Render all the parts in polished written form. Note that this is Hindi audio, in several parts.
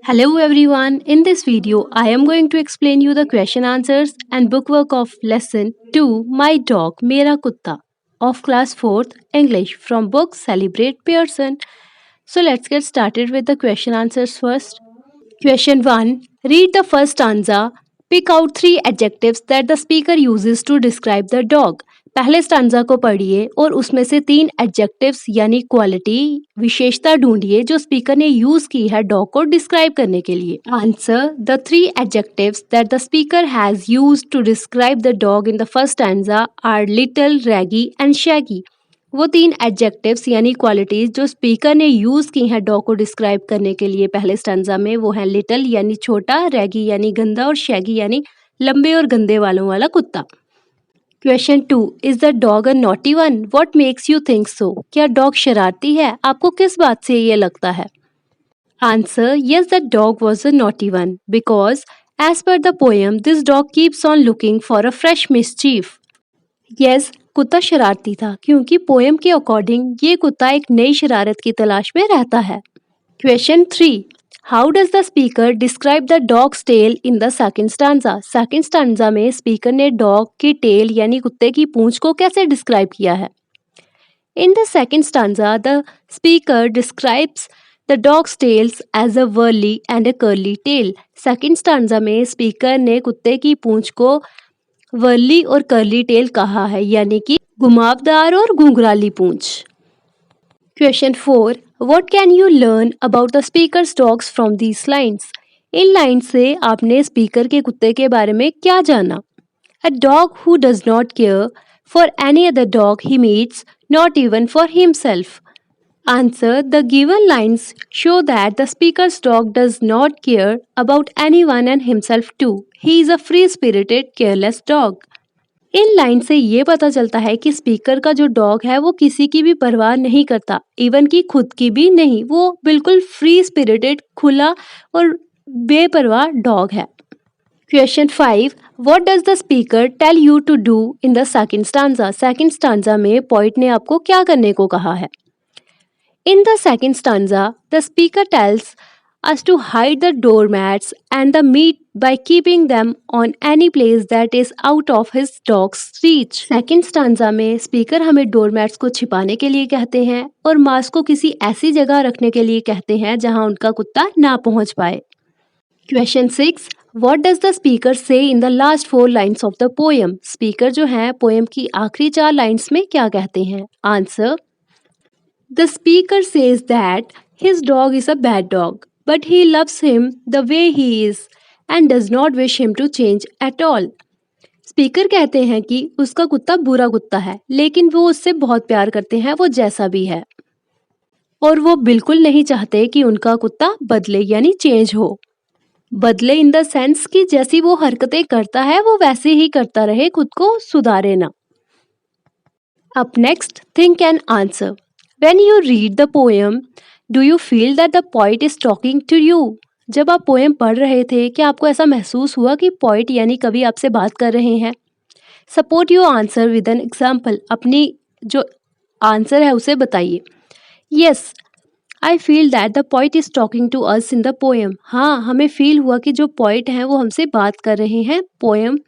Hello everyone, in this video I am going to explain you the question answers and bookwork of lesson 2 My Dog Mera Kutta of class 4th English from book Celebrate Pearson. So let's get started with the question answers first. Question 1. Read the first stanza. Pick out 3 adjectives that the speaker uses to describe the dog. पहले स्टांजा को पढ़िए और उसमें से 3 एडजेक्टिव्स यानी क्वालिटी विशेषता ढूंढिए जो स्पीकर ने यूज की है डॉग को डिस्क्राइब करने के लिए. Answer the 3 adjectives that the speaker has used to describe the dog in the first stanza are little, raggy and shaggy. वो 3 एडजेक्टिव्स यानी क्वालिटीज जो स्पीकर ने यूज की हैं डॉग को डिस्क्राइब करने के लिए पहले स्टैंजा में वो है लिटिल यानी छोटा, रैगी यानी गंदा और शैगी यानी लंबे और गंदे वालों वाला कुत्ता. Question 2. Is the dog a naughty one? What makes you think so? क्या डॉग शरारती है? आपको किस बात से ये लगता है? Answer yes, the dog was a naughty one because as per the poem this dog keeps on looking for a fresh mischief. Yes, कुत्ता शरारती था क्योंकि पोएम के अकॉर्डिंग ये कुत्ता एक नई शरारत की तलाश में रहता है. Question 3. How does the speaker describe the dog's tail in the second stanza? Second stanza में स्पीकर ने डॉग की टेल यानी कुत्ते की पूंछ को कैसे डिस्क्राइब किया है? In the second stanza the speaker describes the dog's tails as a whirly and a curly tail. Second stanza में स्पीकर ने कुत्ते की पूंछ को वर्ली और कर्ली टेल कहा है यानी कि घुमावदार और घुंघराली पूंछ. Question 4. What can you learn about the speakers dogs from these lines? In line से आपने स्पीकर के कुत्ते के बारे में क्या जाना? A dog who does not care for any other dog he meets, not even for himself. Answer the given lines show that the speaker's dog does not care about anyone and himself too. He is a free-spirited, careless dog. In line से ये पता चलता है कि स्पीकर का जो डॉग है वो किसी की भी परवाह नहीं करता, इवन की खुद की भी नहीं. वो बिल्कुल फ्री स्पिरिटेड, खुला और बेपरवाह डॉग है. Question 5. What does the speaker tell you to do in the second stanza? Second stanza में पोइट ने आपको क्या करने को कहा है? In the second stanza, the speaker tells us to hide the doormats and the meat by keeping them on any place that is out of his dog's reach. Second stanza में स्पीकर हमें डोरमैट्स को छिपाने के लिए कहते हैं और मांस को किसी ऐसी जगह रखने के लिए कहते हैं जहां उनका कुत्ता ना पहुंच पाए. Question 6. What does the speaker say in the last 4 lines of the poem? Speaker जो है पोएम की आखिरी 4 लाइन्स में क्या कहते हैं? Answer The speaker says that his dog is a bad dog, but he loves him the way he is and does not wish him to change at all. Speaker कहते हैं कि उसका कुत्ता बुरा कुत्ता है, लेकिन वो उससे बहुत प्यार करते हैं वो जैसा भी है, और वो बिल्कुल नहीं चाहते कि उनका कुत्ता बदले यानी चेंज हो. बदले इन द सेंस कि जैसी वो हरकतें करता है वो वैसे ही करता रहे, खुद को सुधारे ना. Up next, think and answer. When you read the poem, do you feel that the poet is talking to you? जब आप पोएम पढ़ रहे थे क्या आपको ऐसा महसूस हुआ कि पोइट यानी कवि आपसे बात कर रहे हैं? Support your answer with an example. अपनी जो आंसर है उसे बताइए. Yes, I feel that the poet is talking to us in the poem. हाँ, हमें फील हुआ कि जो पोइट हैं वो हमसे बात कर रहे हैं पोएम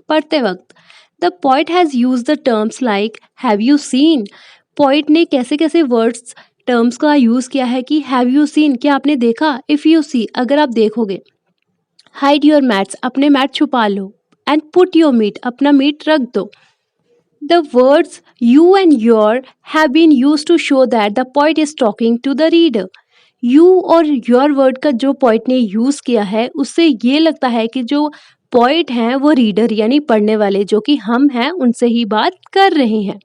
पढ़ते वक्त. The poet has use the terms like have you seen. Poet ने कैसे कैसे वर्ड्स टर्म्स का यूज़ किया है कि हैव यू सीन, क्या आपने देखा? इफ़ यू सी, अगर आप देखोगे. हाइड योर मैट्स, अपने मैट छुपा लो. एंड पुट योर मीट, अपना मीट रख दो. The words you and your have been use to show that the poet is talking to the reader. You और योर वर्ड का जो पोइट ने यूज़ किया है उससे ये लगता है कि जो पोइट हैं वो रीडर यानी पढ़ने वाले जो कि हम हैं उनसे ही बात कर रहे हैं.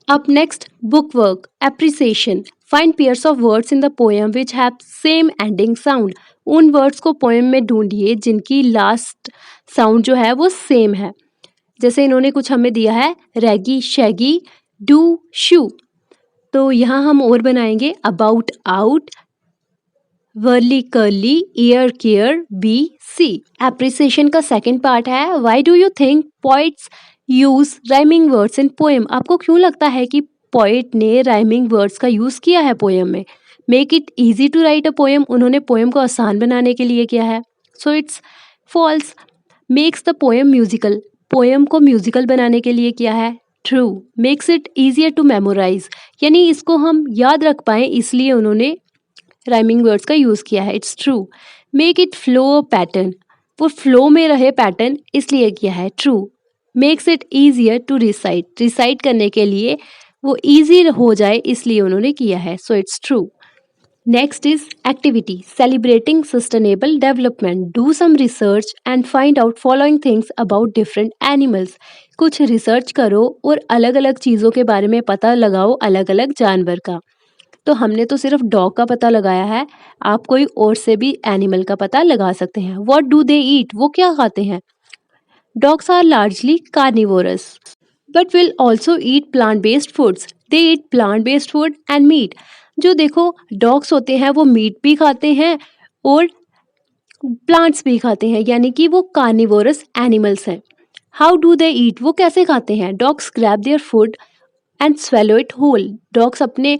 Up next, bookwork, appreciation. Find pairs of words in the poem which have same ending sound. उन वर्ड्स को पोएम में ढूंढिए जिनकी लास्ट साउंड जो है वो सेम है. जैसे इन्होंने कुछ हमें दिया है रैगी, शैगी, डू, शू. तो यहाँ हम और बनाएंगे about, out, whirly, curly, ear, care, B, C. Appreciation का सेकेंड पार्ट है why do you think poets use rhyming words in poem. आपको क्यों लगता है कि पोइट ने राइमिंग वर्ड्स का यूज किया है पोएम में? Make it easy to write a poem, उन्होंने पोएम को आसान बनाने के लिए किया है, so it's false. Makes the poem musical, poem को म्यूजिकल बनाने के लिए किया है, true. Makes it easier to memorise, यानी इसको हम याद रख पाएं इसलिए उन्होंने राइमिंग वर्ड्स का यूज़ किया है, it's true. Make it flow pattern, वो फ्लो में रहे पैटर्न इसलिए किया है, true. Makes it easier to recite, recite करने के लिए वो ईजी हो जाए इसलिए उन्होंने किया है, so it's true. Next is activity celebrating sustainable development, do some research and find out following things about different animals. कुछ रिसर्च करो और अलग अलग चीज़ों के बारे में पता लगाओ अलग अलग जानवर का। तो हमने तो सिर्फ डॉग का पता लगाया है, आप कोई और से भी एनिमल का पता लगा सकते हैं। व्हाट डू दे ईट, वो क्या खाते हैं? Dogs are largely carnivorous but will also eat plant based foods, they eat plant based food and meat. जो देखो डॉग्स होते हैं वो मीट भी खाते हैं और प्लांट्स भी खाते हैं, यानी कि वो कार्निवोरस एनिमल्स हैं। हाउ डू दे ईट, वो कैसे खाते हैं? Dogs grab their food and swallow it whole, dogs अपने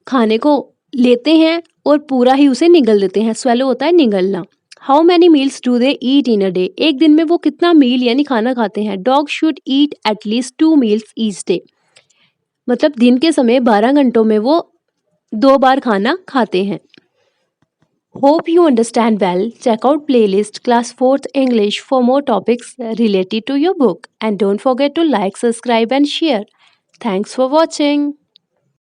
खाने को लेते हैं और पूरा ही उसे निगल देते हैं, स्वेलो होता है निगलना। How many meals do they eat in a day, एक दिन में वो कितना मील यानी खाना खाते हैं? Dog should eat at least 2 meals each day, मतलब दिन के समय 12 घंटों में वो 2 बार खाना खाते हैं। Hope you understand well. Check out playlist class 4th English for more topics related to your book, and don't forget to like, subscribe and share. Thanks for watching.